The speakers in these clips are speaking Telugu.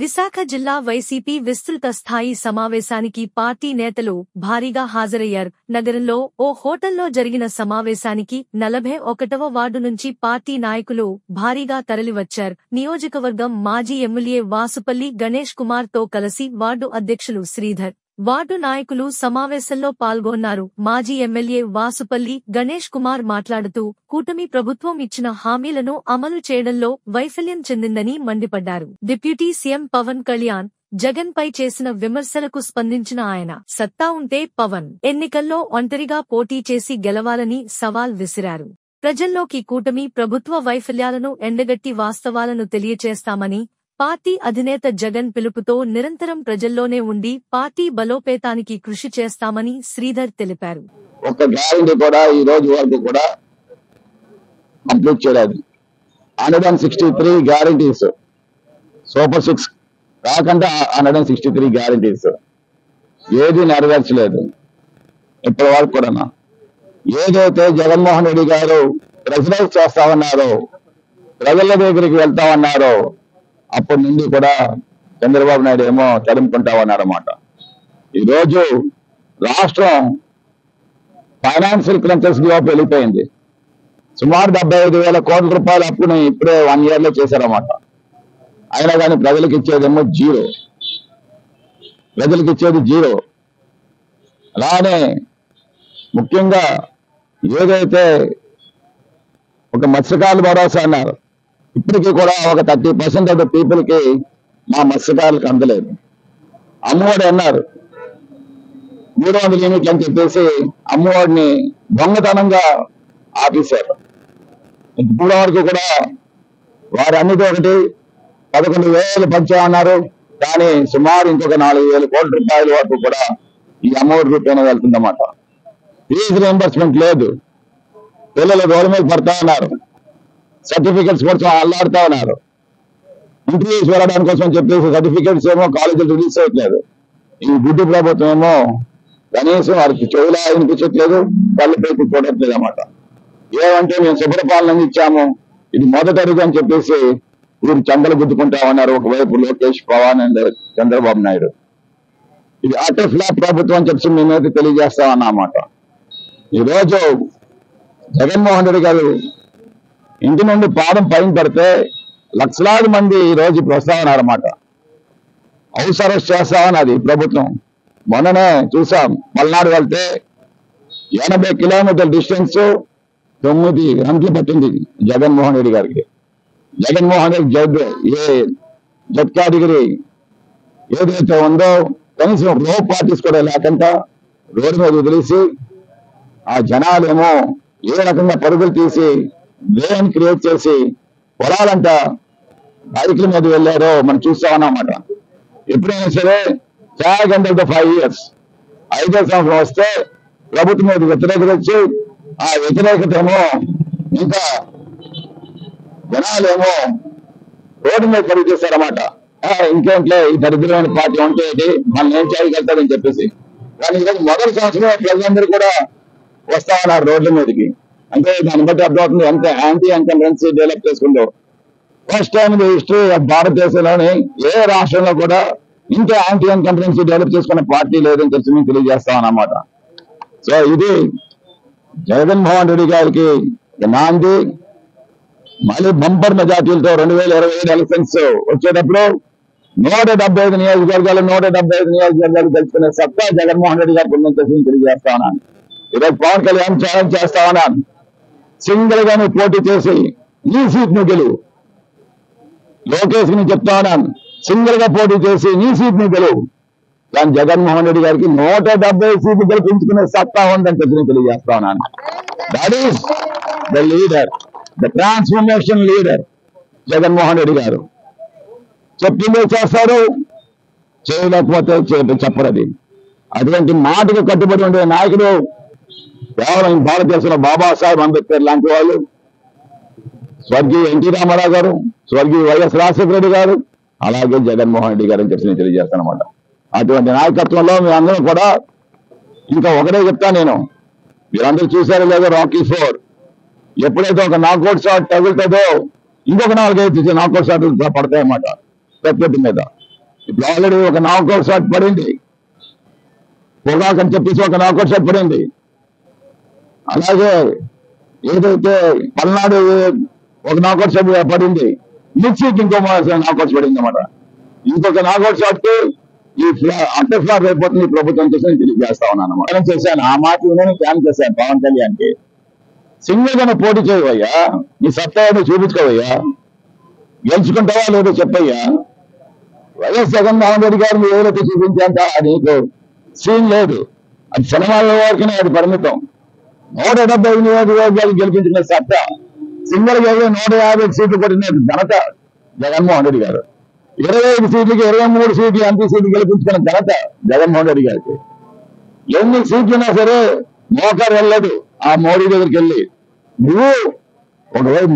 విశాఖ జిల్లా వైసీపీ విస్తృత స్థాయి సమావేశానికి పార్టీ నేతలు భారీగా హాజరయ్యారు. నగరంలో ఓ హోటల్లో జరిగిన సమావేశానికి 41వ వార్డు నుంచి పార్టీ నాయకులు భారీగా తరలివచ్చారు. నియోజకవర్గం మాజీ ఎమ్మెల్యే వాసుపల్లి గణేష్ కుమార్ తో కలిసి వార్డు అధ్యక్షులు శ్రీధర్, వార్డు నాయకులు సమావేశంలో పాల్గొన్నారు. మాజీ ఎమ్మెల్యే వాసుపల్లి గణేష్ కుమార్ మాట్లాడుతూ కూటమి ప్రభుత్వం ఇచ్చిన హామీలను అమలు చేయడంలో వైఫల్యం చెందిందని మండిపడ్డారు. డిప్యూటీ సీఎం పవన్ కళ్యాణ్ జగన్ పై చేసిన విమర్శలకు స్పందించిన ఆయన, సత్తా ఉంటే పవన్ ఎన్నికల్లో ఒంటరిగా పోటీ చేసి గెలవాలని సవాల్ విసిరారు. ప్రజల్లోకి కూటమి ప్రభుత్వ వైఫల్యాలను ఎండగట్టి వాస్తవాలను తెలియచేస్తామని, పార్టీ అధినేత జగన్ పిలుపుతో నిరంతరం ప్రజల్లోనే ఉండి పార్టీ బలోపేతానికి కృషి చేస్తామని శ్రీధర్ తెలిపారు. ఒక గ్యారెంటీ కూడా ఈ రోజు వరకు కూడా కంప్లీట్ చేయలేదు. 163 గ్యారెంటీస్, సూపర్ 6 కాకుండా 163 గ్యారెంటీస్ ఏది నెరవేర్చలేదు ఇప్పటి వరకు కూడా. ఏదైతే జగన్మోహన్ రెడ్డి గారు ప్రజలకు చేస్తామన్నారో, ప్రజల దగ్గరికి వెళ్తామన్నారో, అప్పటి నుండి కూడా చంద్రబాబు నాయుడు ఏమో తరుముకుంటామన్నారన్నమాట. ఈరోజు రాష్ట్రం ఫైనాన్షియల్ క్రంచెస్ లోపు వెళ్ళిపోయింది. సుమారు 75,000 కోట్ల రూపాయల అప్పుని ఇప్పుడే 1 year లో చేశారన్నమాట. అయినా కానీ ప్రజలకు ఇచ్చేదేమో జీరో, ప్రజలకు ఇచ్చేది జీరో. అలానే ముఖ్యంగా ఏదైతే ఒక మత్స్యకారుల భరోసా అన్నారు, ఇప్పటికీ కూడా ఒక 30% ఆఫ్ ద పీపుల్ కి మా మత్స్యకారులకు అందలేదు. అమ్మఒడి అన్నారు 300 యూనిట్లు అని చెప్పేసి అమ్మఒడిని దొంగతనంగా ఆపేశారు. ఇప్పటి వరకు కూడా వారు అన్నిటి ఒకటి 11,000 పంచామన్నారు, కానీ సుమారు ఇంకొక 4,000 కోట్ల రూపాయల వరకు కూడా ఈ అమ్మఒడి రూపేణ వెళ్తుందన్నమాట. ఫీజు రీయింబర్స్మెంట్ లేదు, పిల్లలు రోడ్డు మీద పడతా ఉన్నారు, సర్టిఫికెట్స్ కోసం అల్లాడుతా ఉన్నారు. ఇంటర్వ్యూస్ వెళ్ళడానికి కోసం చెప్పేసి సర్టిఫికెట్స్ ఏమో కాలేజీలు రిలీజ్ చేయట్లేదు. ఈ గుడ్డి ప్రభుత్వం ఏమో కనీసం వారికి చెవులా వినిపించట్లేదు, కళ్ళు పెట్టి చూడట్లేదు అన్నమాట. ఏమంటే మేము శుభ్రపాలన ఇచ్చాము, ఇది మొదటి అడుగు అని చెప్పేసి వీరు చందలు గుద్దుకుంటామన్నారు. ఒకవైపు లోకేష్, పవన్ అండ్ చంద్రబాబు నాయుడు. ఇది అటర్ ఫ్లాప్ ప్రభుత్వం అని చెప్పి మేమైతే తెలియజేస్తామన్నమాట. ఈరోజు జగన్మోహన్ రెడ్డి గారు ఇంటి నుండి పాదం పైన పడితే లక్షలాది మంది ఈ రోజు ఇప్పుడు వస్తామన్నారన్నమాట. హౌస్ అరెస్ట్ చేస్తామన్నది ప్రభుత్వం. మొన్ననే చూసాం, పల్నాడు వెళ్తే 80 కిలోమీటర్ల డిస్టెన్స్ 9 గంటలు పట్టింది జగన్మోహన్ రెడ్డి గారికి. జగన్మోహన్ రెడ్డి జడ్ కేటగిరీ ఏదైతే ఉందో కనీసం రో పార్టీస్ కూడా లేకుండా రోడ్డు మీద వదిలేసి ఆ జనాలేమో ఏ రకంగా పరుగులు తీసి వేన్ క్రియేట్ చేసి పొలాలంట బైకుల మీద వెళ్ళారో మనం చూస్తామన్నమాట. ఎప్పుడైనా సరే ట్యాగ్ అండర్ ద 5 years 5వ సంవత్సరం వస్తే ప్రభుత్వం మీద వ్యతిరేకత వచ్చి ఆ వ్యతిరేకత ఏమో ఇంకా జనాలేమో రోడ్డు మీద పరుగు చేశారన్నమాట. ఇంకేంట్లే ఈ దరిద్రమైన పార్టీ ఉంటే మనం ఏం చేయగలుగుతారని చెప్పేసి. కానీ ఈరోజు మొదటి సంవత్సరం ప్రజలందరూ కూడా వస్తామన్నారు రోడ్ల మీదకి. అంటే దాన్ని బట్టి అర్థమవుతుంది ఎంత యాంటీ ఇన్కంబెన్సీ డెవలప్ చేసుకుందో. First time in history of భారతదేశంలోని ఏ రాష్ట్రంలో కూడా ఇంత యాంటీ ఇన్కంబెన్సీ డెవలప్ చేసుకున్న పార్టీ లేదని తెలిసి మేము తెలియజేస్తామన్నమాట. సో ఇది జగన్మోహన్ రెడ్డి గారికి నాంది. మళ్ళీ బంపర్ మెజార్టీలతో 2027 ఎలక్షన్స్ వచ్చేటప్పుడు 175 నియోజకవర్గాలు 175 నియోజకవర్గాలు గెలుచుకునే సత్తా జగన్మోహన్ రెడ్డి గారికి ఉందని చెప్పి తెలియజేస్తా ఉన్నాను. ఈరోజు పవన్ కళ్యాణ్ ఛాలెంజ్ చేస్తా ఉన్నాను, సింగిల్ గా నువ్వు పోటీ చేసి నీ సీట్ ను గెలువు. లోకేష్ ని చెప్తా ఉన్నాను, సింగిల్ గా పోటీ చేసి నీ సీట్ ని గెలువు. కానీ జగన్మోహన్ రెడ్డి గారికి 170 సీట్లు గెలిపించుకునే సత్తా ఉందని చెప్పి తెలియజేస్తా ఉన్నాను. That is the leader, the transformation leader Jaganmohan Reddy గారు. చెప్పిందే చేస్తారు, చేయలేకపోతే చెప్పరది. అటువంటి మాటకు కట్టుబడి ఉండే నాయకుడు కేవలం భారతదేశంలో బాబాసాహెబ్ అంబేద్కర్ లాంటి వాళ్ళు, స్వర్గీయ ఎన్టీ రామారావు గారు, స్వర్గీయ వైఎస్ రాజశేఖర రెడ్డి గారు, అలాగే జగన్మోహన్ రెడ్డి గారు అని చెప్పి నేను తెలియజేస్తానమాట. అటువంటి నాయకత్వంలో మీ అందరూ కూడా ఇంకా ఒకటే చెప్తాను నేను, మీరందరూ చూసారో లేదో రాకీ 4 ఎప్పుడైతే ఒక నాకౌట్ షాట్ తగులుతుందో ఇంకొక 4-5 నాకౌట్ షాట్లు పడతాయన్నమాట ప్రత్యర్థి మీద. ఇప్పుడు ఆల్రెడీ ఒక నాకౌట్ షాట్ పడింది, పొగాకు అని చెప్పేసి ఒక నాకౌట్ షాట్ పడింది. అలాగే ఏదైతే పల్నాడు ఒక నాకౌట్ షాట్ పడింది, మిర్చికి ఇంకో నాకౌట్ పడింది అన్నమాట. ఇంకొక నాకౌట్ షాట్ ఈ అంటర్ ఫ్లాప్ అయిపోతుంది ప్రభుత్వం చేసి తెలియజేస్తా ఉన్నాను అన్నమాట. చేశాను ఆ మాట నేను ప్లాన్ చేశాను పవన్ కళ్యాణ్కి, సింగిల్ గానే పోటీ చేయవయ్యా, నీ సత్తా ఏదో చూపించుకోవయ్యా, గెలుచుకుంటావా లేదో చెప్పయ్యా. వైఎస్ జగన్మోహన్ రెడ్డి గారిని ఏదైతే చూపించేంత నీకు సీన్ లేదు, అది సినిమాల వరకునే అది పరిమితం. 170 నియోజకవర్గాలు గెలిపించిన సత్తా, సింగిల్ గా 150 సీట్లు కొట్టిన ఘనత జగన్మోహన్ రెడ్డి గారు. 25 సీట్లకి 23 సీట్లు ఎంపీ సీట్లు గెలిపించుకున్న ఘనత జగన్మోహన్ రెడ్డి గారికి. ఎన్ని సీట్లున్నా సరే మోకారు వెళ్ళలేదు ఆ మోడీ దగ్గరికి వెళ్ళి. నువ్వు ఒకవైపు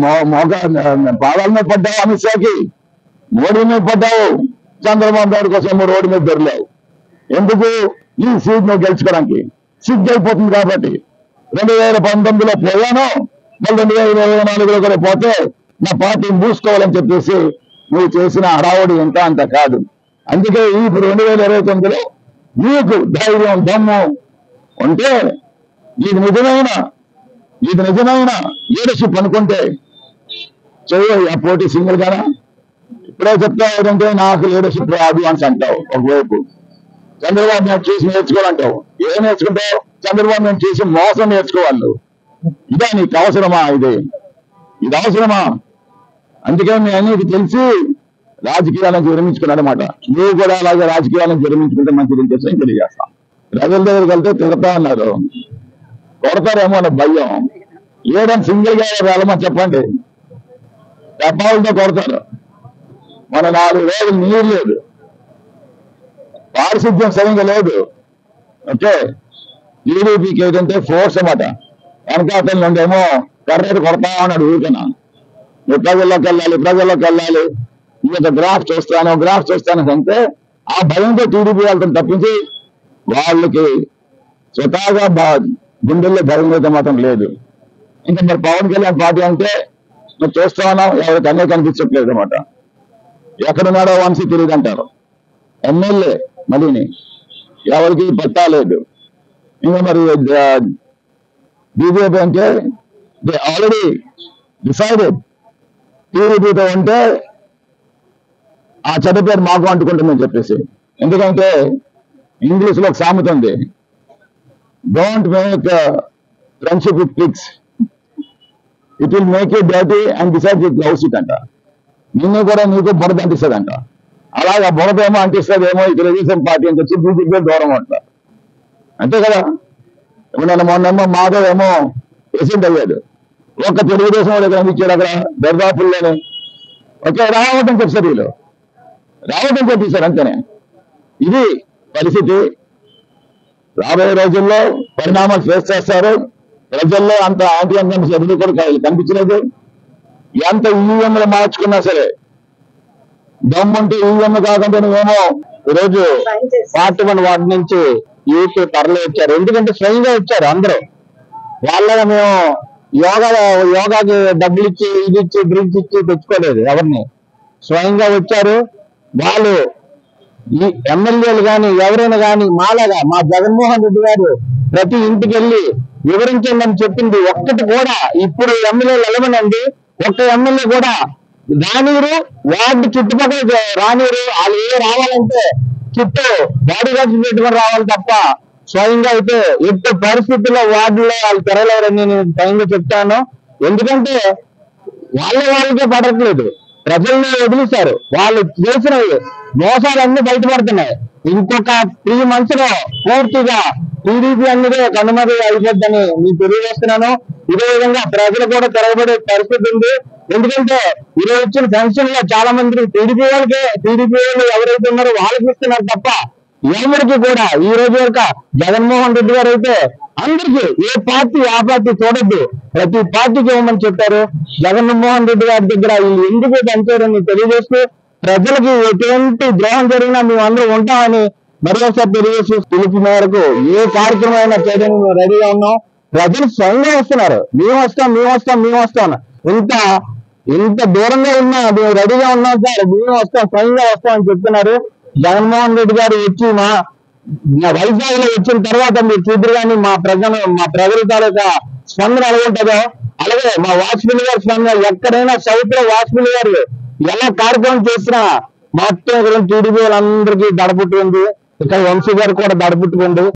పాదాల మీద పడ్డావు అమిత్ షాకి, మోడీ మీద పడ్డావు, చంద్రబాబు నాయుడు కోసం రోడ్డు మీద దొరికావు. ఎందుకు? ఈ సీట్ నువ్వు గెలుచుకోవడానికి సిగ్గు అయిపోతుంది కాబట్టి. 2019లో పోయాను, మళ్ళీ 2024లో కూడా పోతే నా పార్టీని మూసుకోవాలని చెప్పేసి నువ్వు చేసిన హడావుడి ఎంత అంత కాదు. అందుకే ఇప్పుడు 2029లో నీకు ధైర్యం దమ్ము ఉంటే ఇది నిజమైన లీడర్షిప్ అనుకుంటే చెయ్యి ఆ పోటీ సింగిల్ గానా. ఇప్పుడే చెప్తావు ఏంటంటే నాకు లీడర్షిప్ రాదు అని అంటావు. ఒకవైపు చంద్రబాబు నాయుడు చూసి నేర్చుకోవాలంటావు. ఏం నేర్చుకుంటావు? చంద్రబాబు నాయుడు చూసి మోసం నేర్చుకోవాలి. ఇదే నీకు అవసరమా? ఇది అవసరమా? అందుకే మీ అన్నిటి తెలిసి రాజకీయాలను విరమించుకున్నాడు అనమాట. నువ్వు కూడా అలాగే రాజకీయాలను విరమించుకుంటే మంచిది చెప్పి తెలియజేస్తాం. ప్రజల దగ్గరికి వెళ్తే తిడతా ఉన్నారు, కొడతారేమో అన్న భయం. ఏదైనా సింగిల్ గా వెళ్ళమని చెప్పండి, డబ్బాలతో కొడతారు. మన 4 రోజులు నీరు లేదు, పారిశుద్ధ్యం సరిగ్గా లేదు. ఓకే, టీడీపీకి ఏంటంటే ఫోర్స్ అన్నమాట. వెనకాతల నుండేమో కర్రెడు కొడతా ఉన్నాడు ఊరికనా. ప్రజల్లోకి వెళ్ళాలి, ఇంకొక గ్రాఫ్ చూస్తాను అంటే ఆ భయంతో టీడీపీ వాళ్ళతో తప్పించి వాళ్ళకి స్వతహాగా గుండెల్లో ధైర్యం అయితే మాత్రం లేదు. ఇంకా మరి పవన్ కళ్యాణ్ పార్టీ అంటే మరి చూస్తా ఉన్నాం, ఎవరికి అన్నీ కనిపించట్లేదు అనమాట. ఎక్కడున్నాడో వంశీ తెలియదు అంటారు. ఎమ్మెల్యే మళ్ళీని ఎవరికి పట్టా లేదు. ఇంకా మరి బీజేపీ అంటే దే ఆల్రెడీ డిసైడెడ్ టీడీపీతో ఉంటే ఆ చెడ్డ పేరు మాకు అంటుకుంటుందని చెప్పేసి. ఎందుకంటే ఇంగ్లీష్ లో ఒక సామెత ఉంది, don't make friendship with pigs, it will make you dirty and decide with loves it అంట. నిన్ను కూడా నీకు బురద అంటిస్తుందంట. అలాగా బురద ఏమో అంటిస్తుందేమో ఈ తెలుగుదేశం పార్టీ అని చెప్పి బీజేపీ దూరం అంటారు. అంతే కదా. ఇప్పుడు మొన్నేమో మాధవ్ ఏమో ప్రెసిడెంట్ అయ్యాడు, ఒక్క తెలుగుదేశం వాడు కనిపించాడు అక్కడ దర్దాపుల్లోనే. ఓకే, రావటం చెప్పారు వీళ్ళు, రావటం చెప్పేశారు అంతేనే. ఇది పరిస్థితి. రాబోయే రోజుల్లో పరిణామాలు ఫేస్ చేస్తారు. ప్రజల్లో అంత యాంటీ ఇన్కమ్స్ ఎదురు కూడా కనిపించలేదు. ఎంత ఈవీఎంలు మార్చుకున్నా సరే దమ్ముంటే ఈవీఎం కాకుండా నువ్వేమో ఈరోజు పార్టీ 1 వార్డు నుంచి యూత్ తరలి వచ్చారు. ఎందుకంటే స్వయంగా వచ్చారు అందరూ. వాళ్ళగా మేము యోగాకి డబ్బులు ఇచ్చి ఇది ఇచ్చి డ్రింక్స్ ఇచ్చి తెచ్చుకోలేదు ఎవరిని, స్వయంగా వచ్చారు వాళ్ళు. ఈ ఎమ్మెల్యేలు కానీ ఎవరైనా కానీ మాలాగా మా జగన్మోహన్ రెడ్డి గారు ప్రతి ఇంటికి వెళ్ళి వివరించండి అని చెప్పింది ఒక్కటి కూడా ఇప్పుడు ఎమ్మెల్యేలు వెళ్ళమనండి, ఒక్క ఎమ్మెల్యే కూడా రానీరు, వార్డు చుట్టుపక్కల రానీరు. వాళ్ళు రావాలంటే చుట్టూ బాడీ గార్డ్స్ పెట్టుకొని రావాలి తప్ప స్వయంగా అయితే ఎట్టి పరిస్థితుల్లో వార్డులో వాళ్ళు తెరలేరని నేను స్వయంగా చెప్తాను. ఎందుకంటే వాళ్ళకే పడట్లేదు, ప్రజల్ని వదిలేశారు. వాళ్ళు చేసిన మోసాలన్నీ బయటపడుతున్నాయి. ఇంకొక 3 months లో పూర్తిగా టీడీపీ అన్నదే కనుమతి అయిపోద్దని నేను తెలియజేస్తున్నాను. ఇదే విధంగా ప్రజలు కూడా తెరవబడే పరిస్థితి ఉంది. ఎందుకంటే ఈరోజు వచ్చిన పెన్షన్ లో చాలా మంది టీడీపీ వాళ్ళు ఎవరైతే ఉన్నారో వాళ్ళకి ఇస్తున్నారు తప్ప ఎవరికి కూడా ఈ రోజు వరకు జగన్మోహన్ రెడ్డి గారు అయితే అందరికీ ఏ పార్టీ ఆ పార్టీ చూడొద్దు, ప్రతి పార్టీకి ఇవ్వమని చెప్పారు. జగన్మోహన్ రెడ్డి గారి దగ్గర వీళ్ళు ఎందుకు పెంచారని తెలియజేస్తూ ప్రజలకు ఎటువంటి ద్రోహం జరిగినా మేము అందరూ ఉంటామని మరొకసారి తెలియజేస్తూ పిలుపు మేరకు ఏ కార్యక్రమం అయినా చేయడానికి మేము రెడీగా ఉన్నాం. ప్రజలు స్వయంగా వస్తున్నారు, మేము వస్తాం. ఇంత దూరంగా ఉన్నా మేము రెడీగా ఉన్నాం సార్, మేము స్వయంగా వస్తాం అని చెప్తున్నారు. జగన్మోహన్ రెడ్డి గారు వచ్చి మా వైజాగ్ లో వచ్చిన తర్వాత మీరు చూద్దరు కానీ మా ప్రజల తాలూకా స్పందన ఎలా ఉంటుందో అలాగే మా వాజ్పేయి గారి స్పందన ఎక్కడైనా సౌత్ లో వాజ్పేయి గారు ఎలా కార్యక్రమం చేసినా మొత్తం టీడీపీ వాళ్ళందరికీ దడపుట్టింది. ఇక్కడ వంశీ గారు కూడా దడపుట్టుకుంది.